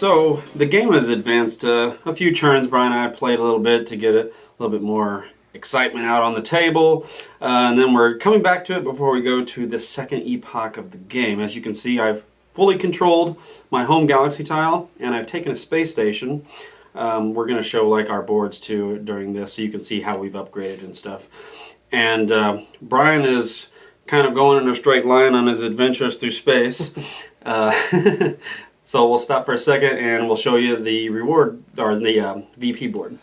So the game has advanced a few turns. Brian and I played a little bit to get a little bit more excitement out on the table, and then we're coming back to it before we go to the second epoch of the game. As you can see, I've fully controlled my home galaxy tile, and I've taken a space station. We're going to show like our boards too during this, so you can see how we've upgraded and stuff. And Brian is kind of going in a straight line on his adventures through space. So we'll stop for a second and we'll show you the reward, or the VP board.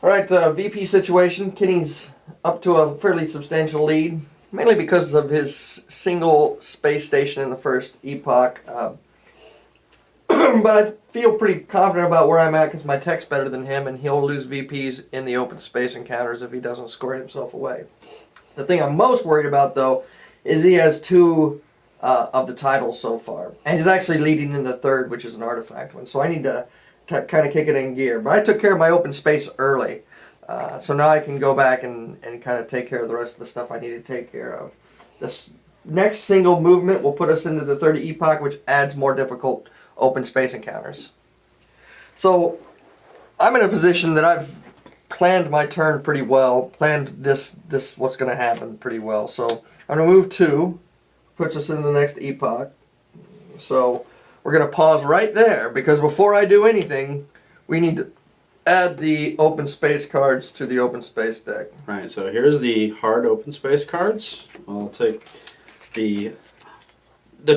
Alright, VP situation. Kenny's up to a fairly substantial lead, mainly because of his single space station in the first epoch. But I feel pretty confident about where I'm at because my tech's better than him, and he'll lose VPs in the open space encounters if he doesn't score himself away. The thing I'm most worried about, though, is he has two of the titles so far. And he's actually leading in the third, which is an artifact one. So I need to kind of kick it in gear. But I took care of my open space early. So now I can go back and kind of take care of the rest of the stuff I need to take care of. This next single movement will put us into the third epoch, which adds more difficult open space encounters. So I'm in a position that I've planned my turn pretty well, planned this what's going to happen pretty well. So I'm going to move 2, puts us into the next epoch. So we're going to pause right there, because before I do anything, we need to add the open space cards to the open space deck. Right, so here's the hard open space cards. I'll take the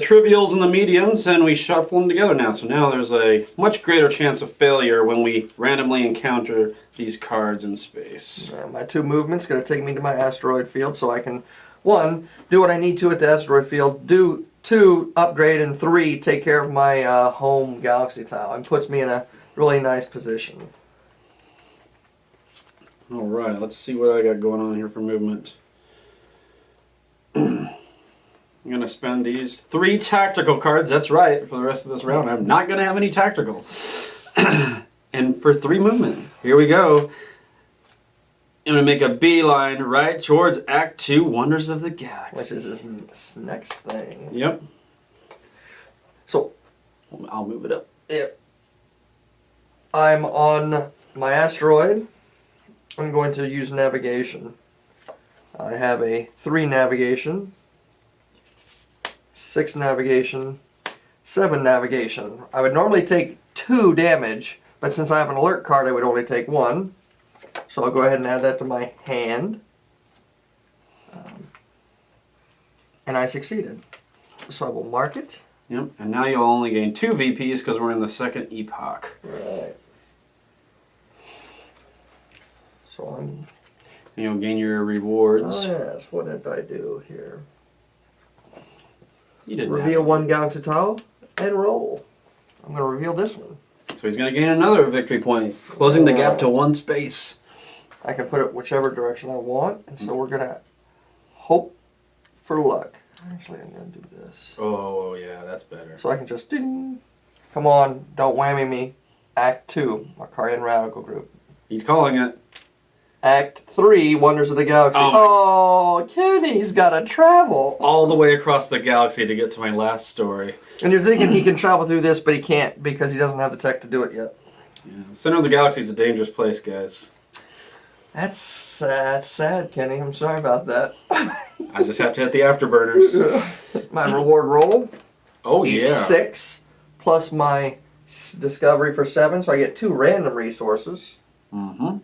trivials and the mediums, and we shuffle them together now. So now there's a much greater chance of failure when we randomly encounter these cards in space. My 2 movements going to take me to my asteroid field, so I can 1, do what I need to at the asteroid field, 2, upgrade, and 3, take care of my home galaxy tile, and puts me in a really nice position. Alright, let's see what I got going on here for movement. I'm going to spend these 3 tactical cards, that's right, for the rest of this round. I'm not going to have any tactical. And for 3 movement, here we go. I'm going to make a beeline right towards Act 2, Wonders of the Galaxy. Which is his next thing. Yep. So, I'll move it up. Yep. I'm on my asteroid. I'm going to use navigation. I have a 3 navigation, 6 navigation, 7 navigation. I would normally take 2 damage, but since I have an alert card, I would only take 1. So I'll go ahead and add that to my hand. And I succeeded. So I will mark it. Yep, and now you'll only gain 2 VPs because we're in the second epoch. Right. So I'm... And you'll gain your rewards. Oh yes, what did I do here? You did reveal 1 galaxy tile and roll. I'm going to reveal this one. So he's going to gain another victory point, closing the gap to 1 space. I can put it whichever direction I want, and so we're going to hope for luck. Actually, I'm going to do this. Oh, yeah, that's better. So I can just, ding. Come on, don't whammy me. Act 2, Markarian Radical Group. He's calling it. Act 3, Wonders of the Galaxy. Oh, Kenny's got to travel. All the way across the galaxy to get to my last story. And you're thinking he can travel through this, but he can't because he doesn't have the tech to do it yet. Yeah. Center of the galaxy is a dangerous place, guys. That's sad, Kenny. I'm sorry about that. I just have to hit the afterburners. My reward roll. Oh, yeah. 6 plus my discovery for 7, so I get 2 random resources. Mm-hmm.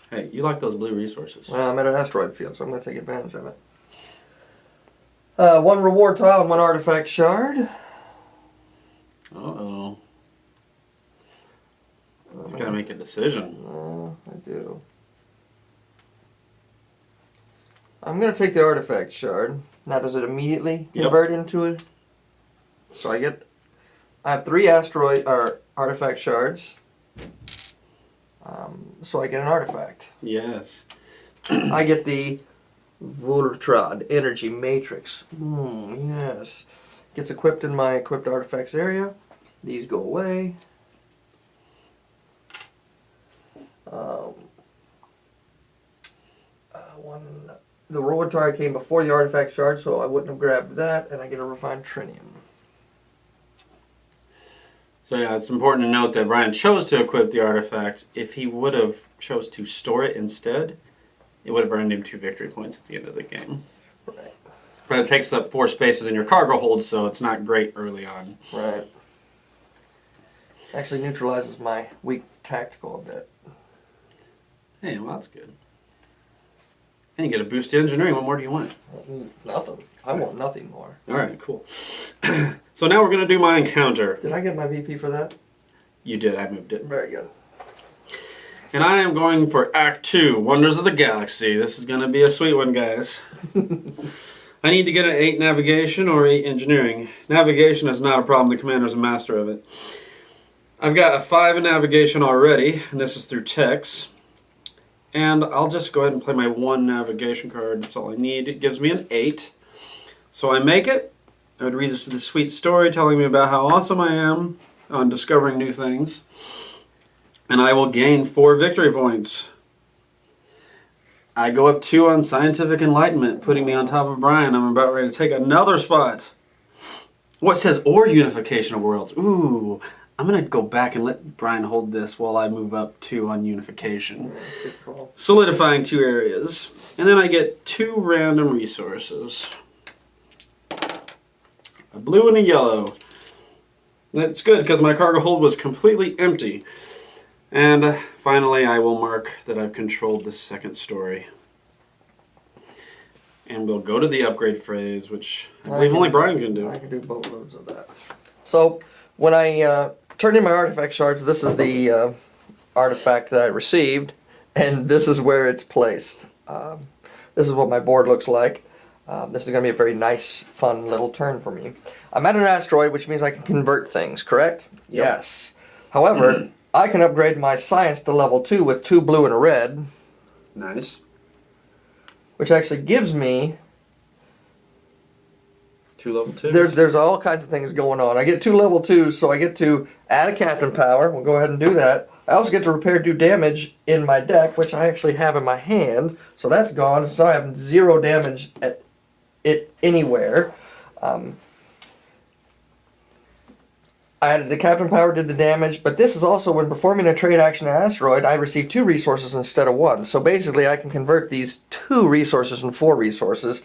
Hey, you like those blue resources. Well, I'm at an asteroid field, so I'm going to take advantage of it. 1 reward tile and 1 artifact shard. Uh-oh. He's got to make a decision. I do. I'm going to take the artifact shard. Now, does it immediately convert into it? So I have 3 artifact shards. So I get an artifact. Yes. I get the Voltrad Energy Matrix. Yes. Gets equipped in my equipped artifacts area. These go away. The reward target came before the artifact shard, so I wouldn't have grabbed that, and I get a refined trinium. So yeah, it's important to note that Brian chose to equip the artifact. If he would have chose to store it instead, it would have earned him 2 victory points at the end of the game. Right. But it takes up 4 spaces in your cargo hold, so it's not great early on. Right. Actually neutralizes my weak tactical a bit. Hey, well, that's good. And you get a boost to engineering. What more do you want? Nothing. I want nothing more. All right, cool. So now we're going to do my encounter. Did I get my VP for that? You did. I moved it. Very good. And I am going for Act 2, Wonders of the Galaxy. This is going to be a sweet one, guys. I need to get an 8 navigation or 8 engineering. Navigation is not a problem. The commander's a master of it. I've got a 5 in navigation already, and this is through techs. And I'll just go ahead and play my 1 navigation card. That's all I need. It gives me an 8. So I make it. I would read this sweet story telling me about how awesome I am on discovering new things. And I will gain 4 victory points. I go up 2 on Scientific Enlightenment, putting me on top of Brian. I'm about ready to take another spot. What says or Unification of Worlds? Ooh, I'm going to go back and let Brian hold this while I move up 2 on Unification. Solidifying 2 areas. And then I get 2 random resources. A blue and a yellow. That's good because my cargo hold was completely empty. And finally, I will mark that I've controlled the second story. And we'll go to the upgrade phase, which I believe only Brian can do. I can do boatloads of that. So, when I turn in my artifact shards, this is the artifact that I received, and this is where it's placed. This is what my board looks like. This is going to be a very nice, fun little turn for me. I'm at an asteroid, which means I can convert things, correct? Yep. Yes. However, I can upgrade my science to level 2 with 2 blue and a red. Nice. Which actually gives me... 2 level 2s? There's all kinds of things going on. I get 2 level 2s, so I get to add a captain power. We'll go ahead and do that. I also get to repair do damage in my deck, which I actually have in my hand. So that's gone. So I have 0 damage at it anywhere. I added the captain power, did the damage, but this is also when performing a trade action on asteroid, I receive 2 resources instead of 1. So basically I can convert these 2 resources into 4 resources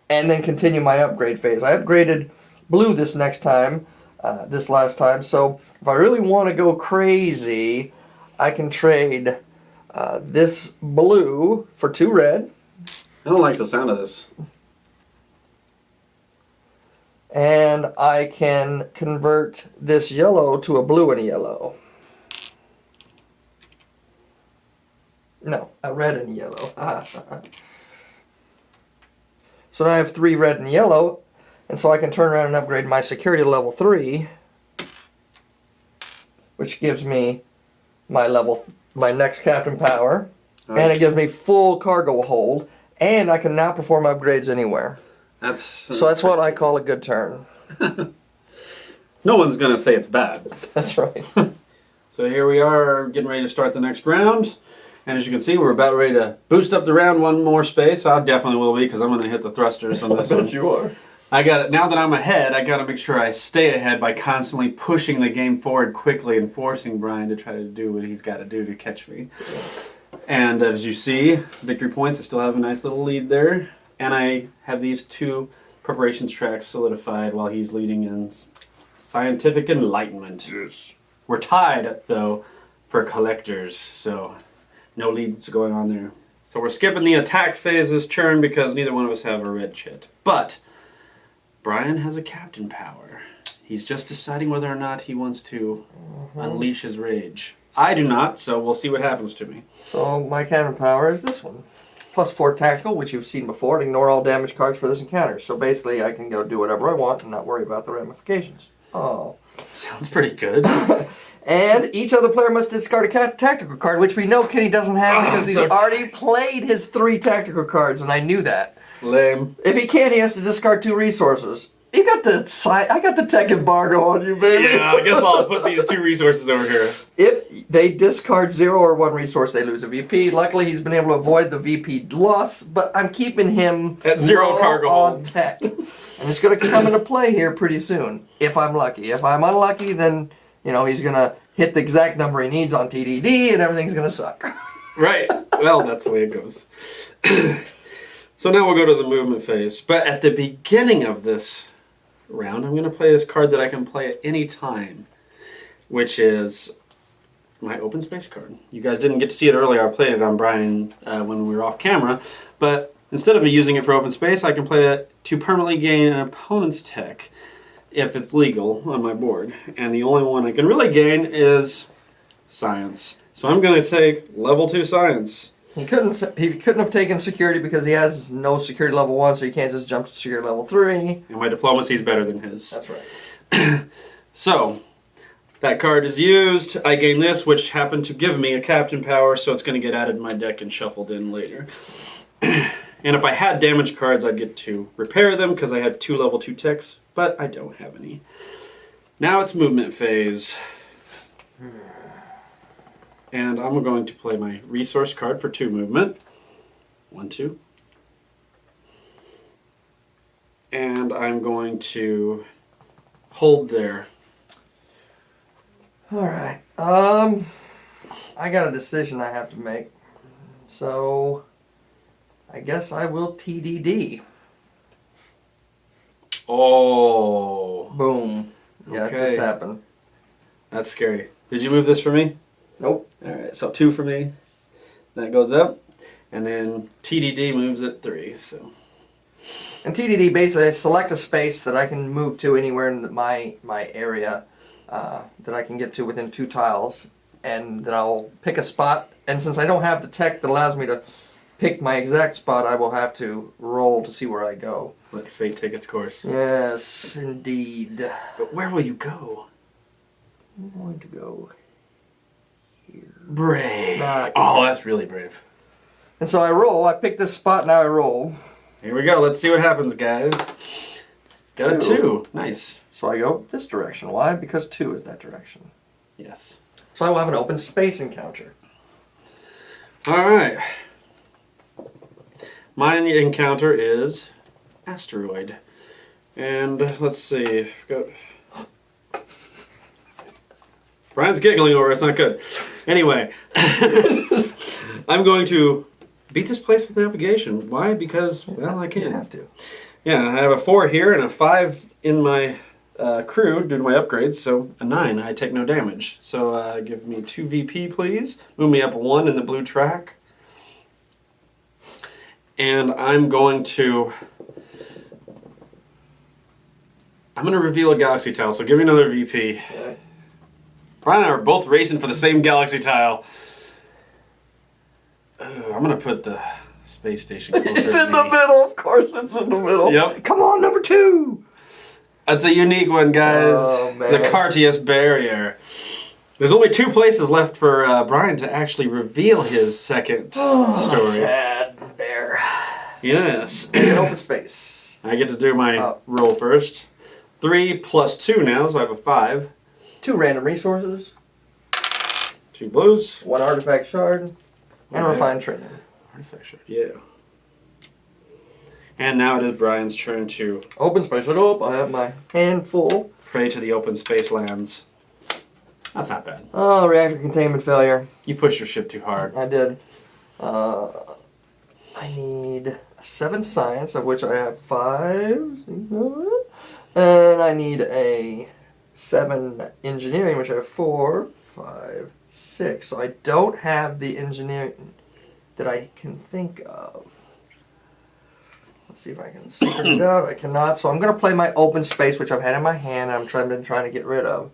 and then continue my upgrade phase. I upgraded blue this last time, so if I really want to go crazy, I can trade this blue for 2 red. I don't like the sound of this. And I can convert this yellow to a blue and a yellow. No, a red and a yellow. So now I have 3 red and yellow, and so I can turn around and upgrade my security to level 3, which gives me my next captain power, nice. And it gives me full cargo hold, and I can now perform upgrades anywhere. So that's what I call a good turn. No one's going to say it's bad. That's right. So here we are getting ready to start the next round. And as you can see, we're about ready to boost up the round 1 more space. I definitely will be because I'm going to hit the thrusters on this one. You are. I got it. Now that I'm ahead, I got to make sure I stay ahead by constantly pushing the game forward quickly and forcing Brian to try to do what he's got to do to catch me. And as you see, victory points, I still have a nice little lead there. And I have these 2 preparations tracks solidified while he's leading in Scientific Enlightenment. Yes. We're tied, though, for collectors, so no leads going on there. So we're skipping the attack phase this turn because neither one of us have a red chit. But Brian has a captain power. He's just deciding whether or not he wants to unleash his rage. I do not, so we'll see what happens to me. So my captain power is this one. +4 tactical, which you've seen before, and ignore all damage cards for this encounter. So basically I can go do whatever I want and not worry about the ramifications. Oh. Sounds pretty good. And each other player must discard a tactical card, which we know Kenny doesn't have because he's already played his 3 tactical cards, and I knew that. Lame. If he can't, he has to discard 2 resources. You got I got the tech embargo on you, baby. Yeah, I guess I'll put these 2 resources over here. If they discard 0 or 1 resource, they lose a VP. Luckily, he's been able to avoid the VP loss, but I'm keeping him at 0 cargo on tech. And it's going to come into play here pretty soon, if I'm lucky. If I'm unlucky, then he's gonna hit the exact number he needs on TDD, and everything's gonna suck. Right. Well, that's the way it goes. So now we'll go to the movement phase. But at the beginning of this round, I'm going to play this card that I can play at any time, which is my open space card. You guys didn't get to see it earlier. I played it on Brian when we were off camera. But instead of using it for open space, I can play it to permanently gain an opponent's tech if it's legal on my board. And the only one I can really gain is science. So I'm going to take level 2 science. He couldn't have taken security because he has no security level 1, so he can't just jump to security level 3. And my diplomacy is better than his. That's right. So, that card is used. I gain this, which happened to give me a captain power, so it's going to get added to my deck and shuffled in later. And if I had damage cards, I'd get to repair them because I had 2 level 2 techs, but I don't have any. Now it's movement phase. And I'm going to play my resource card for 2 movement. 1, 2. And I'm going to hold there. Alright. I got a decision I have to make. So, I guess I will TDD. Oh. Boom. Yeah, Okay. it just happened. That's scary. Did you move this for me? Nope. Alright, so 2 for me. That goes up. And then TDD moves at 3. So. And TDD basically I select a space that I can move to anywhere in my area that I can get to within 2 tiles. And then I'll pick a spot. And since I don't have the tech that allows me to pick my exact spot, I will have to roll to see where I go. Let fate take its course. Yes, indeed. But where will you go? I'm going to go here. Brave. Nah, Oh, that's really brave. And so I roll. I pick this spot, now I roll. Here we go. Let's see what happens, guys. Got a 2. Nice. So I go this direction. Why? Because 2 is that direction. Yes. So I will have an open space encounter. Alright. My encounter is asteroid. And let's see. Brian's giggling over it. It's not good. Anyway. I'm going to beat this place with navigation. Why? Because, well, I can. You have to. Yeah, I have a 4 here and a 5 in my crew due to my upgrades, so a 9. I take no damage. So give me 2 VP, please. Move me up 1 in the blue track. And I'm going to reveal a galaxy tile, so give me another VP. Okay. Brian and I are both racing for the same galaxy tile. I'm going to put the space station closer It's to in the me. middle, of course it's in the middle. Yep. Come on, number 2. That's a unique one, guys. Oh, man. The Cartius barrier. There's only 2 places left for Brian to actually reveal his second story. Sad bear. Yes. An open space. I get to do my roll first. 3 plus 2 now, so I have a 5. 2 random resources. 2 blues. 1 artifact shard. And Okay. refined training. Artifact shard, yeah. And now it is Brian's turn to Open space it up. I have my hand full. pray to the open space lands. That's not bad. Oh, reactor containment failure. You pushed your ship too hard. I did. I need 7 science, of which I have 5. And I need a 7 engineering, which I have 4, 5, 6. So I don't have the engineering that I can think of. Let's see if I can secret it out. I cannot. So I'm going to play my open space, which I've had in my hand and been trying to get rid of.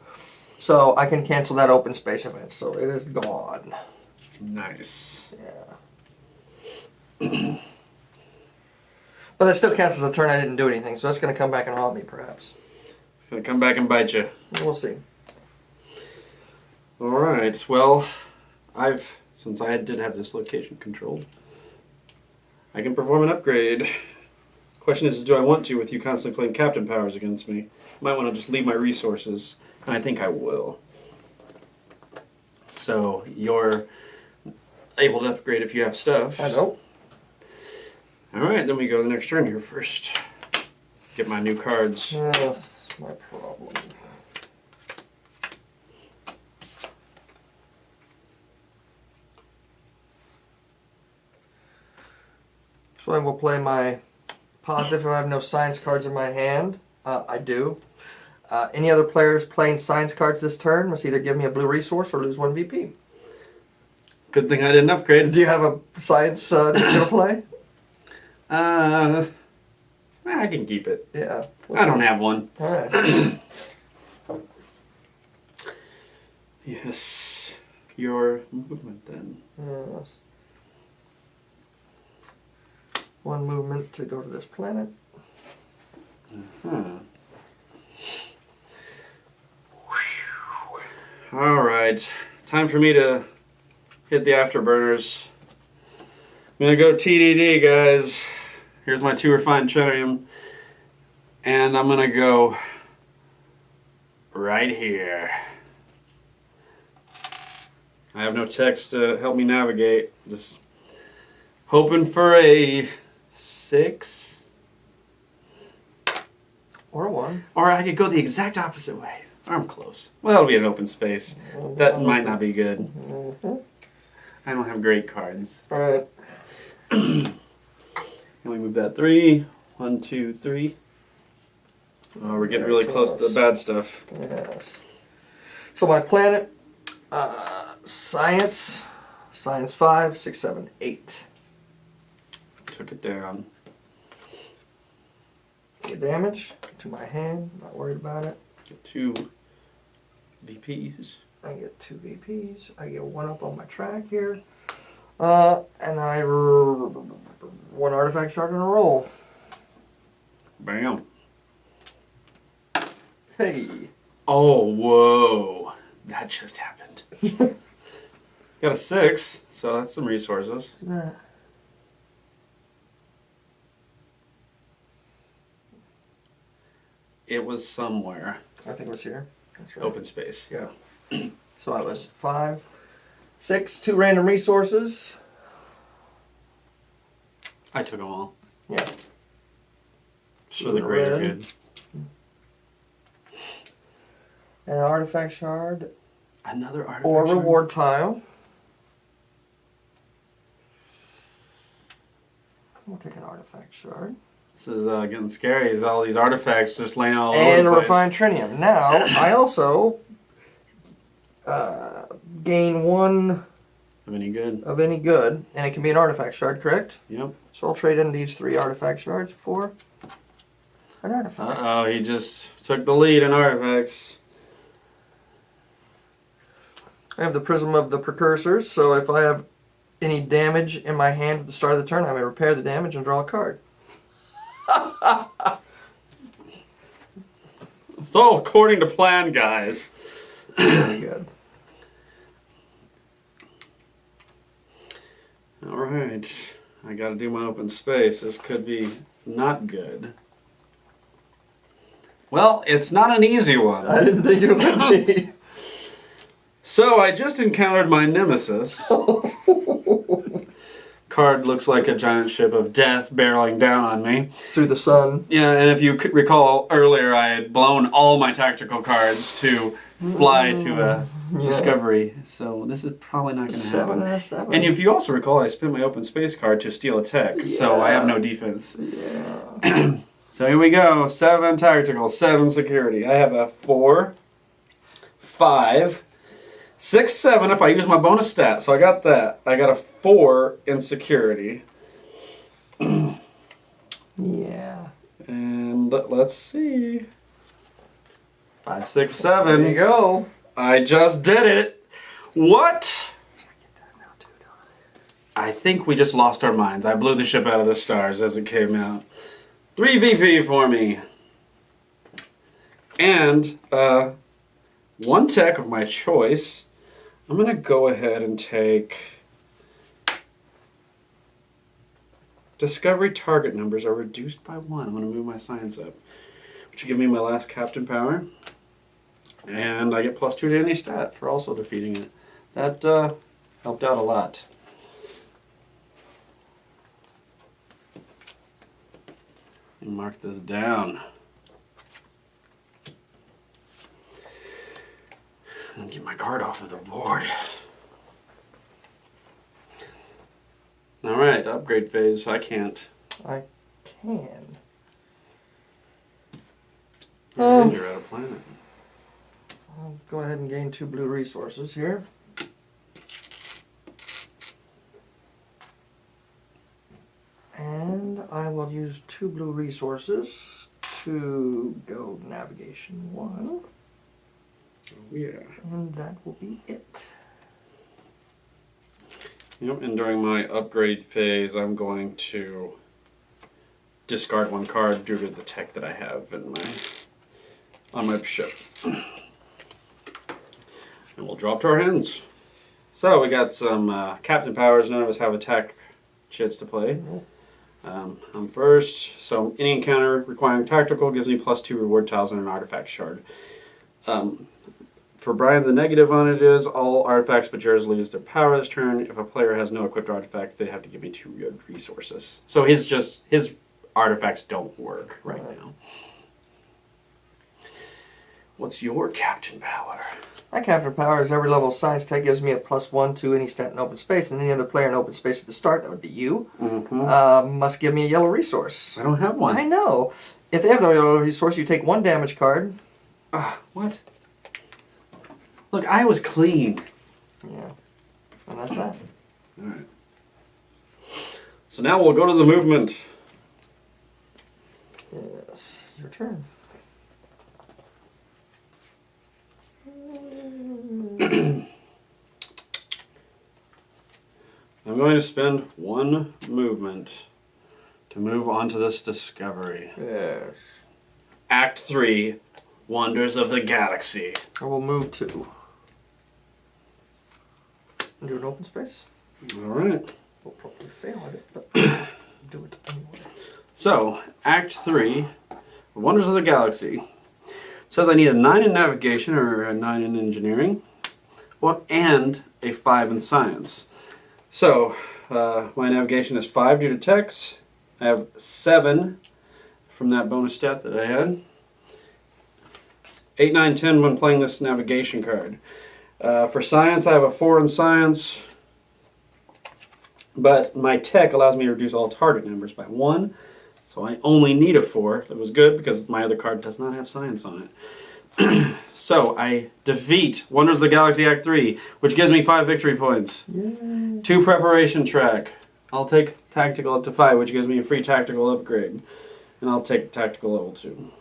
So I can cancel that open space event. So it is gone. Nice. Yeah. But that still counts as a turn I didn't do anything. So that's going to come back and haunt me, perhaps. It's going to come back and bite you. We'll see. Alright, well, since I did have this location controlled, I can perform an upgrade. Question is, do I want to with you constantly playing captain powers against me? Might want to just leave my resources, and I think I will. So, you're able to upgrade if you have stuff. I know. Alright, then we go to the next turn here first. Get my new cards. That's my problem. So I will play my positive if I have no science cards in my hand. I do. Any other players playing science cards this turn must either give me a blue resource or lose 1 VP. Good thing I didn't upgrade. Do you have a science that you're going to play? I can keep it. Yeah. I don't have one. All right. Yes. Your movement then. Yes. 1 movement to go to this planet. All right. Time for me to hit the afterburners. I'm going to go TDD, guys. Here's my 2 refined tritium. And I'm going to go right here. I have no text to help me navigate. Just hoping for a 6. Or a 1. Or I could go the exact opposite way. I'm close. Well, it'll be an open space. That might not be good. I don't have great cards. Alright. Can we move that 3? 1, 2, 3. Oh, we're getting really close to the bad stuff. Yes. So my planet, science 5, 6, 7, 8. Took it down. Get damage to my hand, not worried about it. Get 2 VPs. I get 2 VPs. I get 1 up on my track here. And I 1 artifact shard in a roll. Bam. Hey. Oh, whoa. That just happened. Got a 6, so that's some resources. It was somewhere. I think it was here. That's right. Open space. Yeah. So I was 5, 6, 2 random resources. I took them all. Yeah. For the greater Red. good. And an artifact shard. Another artifact Or shard? reward tile. We'll take an artifact shard. This is getting scary. Is all these artifacts just laying all over And the a place. refined trinium. Now, I also gain 1 Of any good? of any good, and it can be an artifact shard, correct? Yep. So I'll trade in these 3 artifact shards for an artifact. Uh-oh, he just took the lead in artifacts. I have the Prism of the Precursors, so if I have any damage in my hand at the start of the turn, I may repair the damage and draw a card. It's all according to plan, guys. Very good. Alright. I gotta do my open space. This could be not good. Well, it's not an easy one. I didn't think it would be. So I just encountered my nemesis. Card looks like a giant ship of death barreling down on me. Through the sun. Yeah, and if you could recall earlier, I had blown all my tactical cards to fly to a discovery. So this is probably not going to happen. 7. And if you also recall, I spent my open space card to steal a tech, so I have no defense. Yeah. So here we go. 7 tactical, 7 security. I have a 4, 5, 6, 7 if I use my bonus stat. So I got that. I got a 4 in security. Yeah. And let's see. 5, 6, 7. There you go. I just did it. What? I think we just lost our minds. I blew the ship out of the stars as it came out. 3 VP for me. And 1 tech of my choice. I'm going to go ahead and take... Discovery target numbers are reduced by 1. I'm going to move my science up. Which will give me my last captain power. And I get +2 to any stat for also defeating it. That helped out a lot. And mark this down. And get my card off of the board. Alright, upgrade phase. I can't I can. And you're out of planet. I'll go ahead and gain 2 blue resources here. And I will use 2 blue resources to go navigation 1. Oh, yeah. And that will be it. Yep, and during my upgrade phase, I'm going to discard 1 card due to the tech that I have on my ship. And we'll drop to our hands. So we got some captain powers. None of us have attack shits to play. I'm first. So any encounter requiring tactical gives me +2 reward tiles and an artifact shard. For Brian, the negative on it is all artifacts but yours lose their power this turn. If a player has no equipped artifacts, they have to give me 2 good resources. So his artifacts don't work right now. What's your captain power? My captain power is every level of science tech gives me a +1 to any stat in open space, and any other player in open space at the start, that would be you, must give me a yellow resource. I don't have one. I know. If they have no yellow resource, you take 1 damage card. What? Look, I was clean. Yeah. And that's that. Alright. So now we'll go to the movement. Yes. Your turn. I'm going to spend 1 movement to move on to this discovery. Yes. Act 3, Wonders of the Galaxy. I will move 2. Do an open space. Alright. We'll probably fail at it, but do it anyway. So, Act 3, Wonders of the Galaxy. Says I need a 9 in navigation or a 9 in engineering, well, and a 5 in science. So, my navigation is 5 due to techs. I have 7 from that bonus stat that I had. 8, 9, 10 when playing this navigation card. For science, I have a 4 in science, but my tech allows me to reduce all target numbers by 1. So I only need a 4. That was good because my other card does not have science on it. So I defeat Wonders of the Galaxy Act 3, which gives me 5 victory points. Yay. 2 preparation track. I'll take tactical up to 5, which gives me a free tactical upgrade. And I'll take tactical level 2.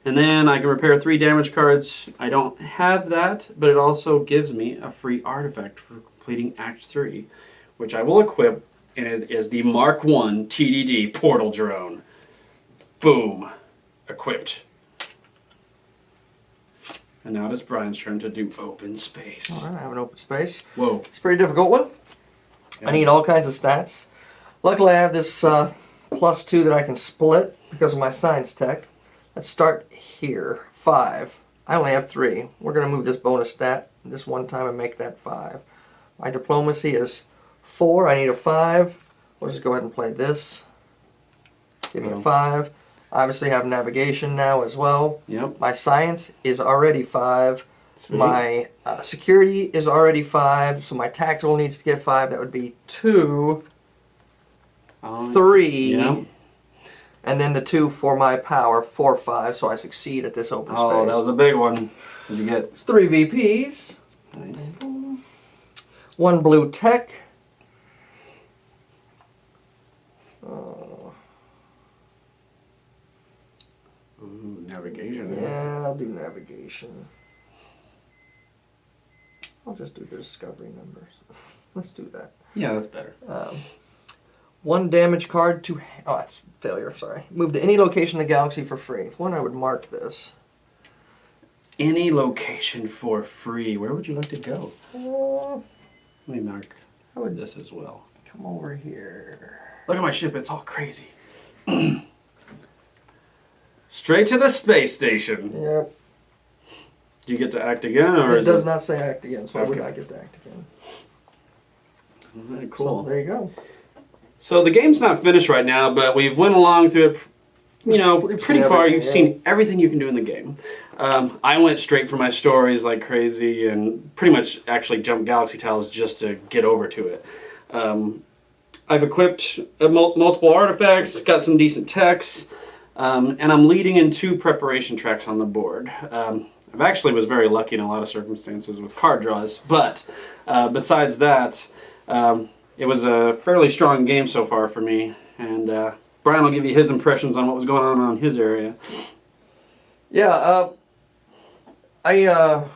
And then I can repair 3 damage cards. I don't have that, but it also gives me a free artifact for completing Act 3, which I will equip. And it is the Mark 1 TDD portal drone. Boom. Equipped. And now it is Brian's turn to do open space. Alright, I have an open space. Whoa. It's a pretty difficult one. Yeah. I need all kinds of stats. Luckily I have this +2 that I can split because of my science tech. Let's start here. 5. I only have 3. We're going to move this bonus stat this one time and make that 5. My diplomacy is 4. I need a 5. We'll just go ahead and play this. Give me a 5. I obviously have navigation now as well. Yep. My science is already 5. Sweet. My security is already 5. So my tactical needs to get 5. That would be 2, 3. Yep. And then the 2 for my power, 4, 5. So I succeed at this open space. Oh, that was a big one. What did you get? It's 3 VPs. Nice. 1 blue tech. Ooh, navigation. Yeah, I'll do navigation. I'll just do the discovery numbers. Let's do that. Yeah, that's better. 1 damage card to... Oh, that's failure, sorry. Move to any location in the galaxy for free. If one, I would mark this. Any location for free. Where would you like to go? Let me mark this as well. Come over here. Look at my ship. It's all crazy. Straight to the space station. Yep. Do you get to act again, or It is does not say act again, so I would Okay. not get to act again. All right, cool. So there you go. So the game's not finished right now, but we've went along through it, We've pretty seen far. everything, You've seen everything you can do in the game. I went straight for my stories like crazy and pretty much actually jumped galaxy tiles just to get over to it. I've equipped multiple artifacts, got some decent techs, and I'm leading in 2 preparation tracks on the board. I've actually was very lucky in a lot of circumstances with card draws, but besides that, it was a fairly strong game so far for me, and Brian will give you his impressions on what was going on his area. Yeah, I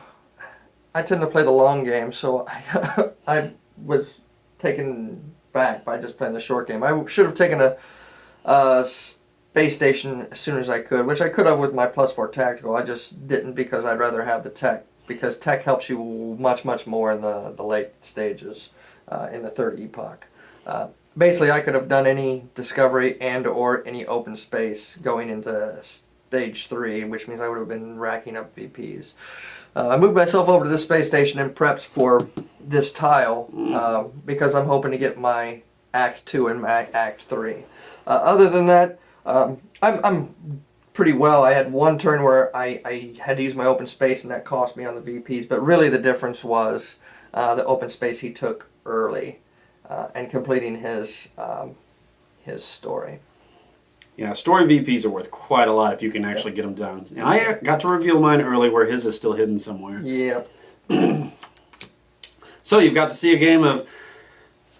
tend to play the long game, so I was taken back by just playing the short game. I should have taken a space station as soon as I could, which I could have with my +4 tactical. I just didn't because I'd rather have the tech, because tech helps you much more in the late stages, in the third epoch. Basically, I could have done any discovery and or any open space going into stage 3, which means I would have been racking up VPs. I moved myself over to this space station in preps for this tile, because I'm hoping to get my Act 2 and my Act 3. Other than that, I'm pretty well. I had one turn where I had to use my open space, and that cost me on the VPs, but really the difference was the open space he took early, and completing his story. Yeah, story VPs are worth quite a lot if you can actually get them done. And I got to reveal mine early where his is still hidden somewhere. Yep. So you've got to see a game of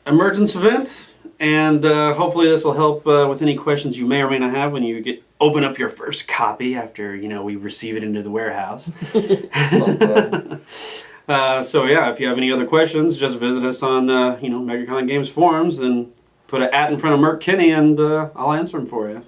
Emergence Event, and hopefully this will help with any questions you may or may not have when you open up your first copy after, we receive it into the warehouse. So yeah, if you have any other questions, just visit us on MegaCon Games forums and put an @ in front of Merc Kinney, and I'll answer them for you.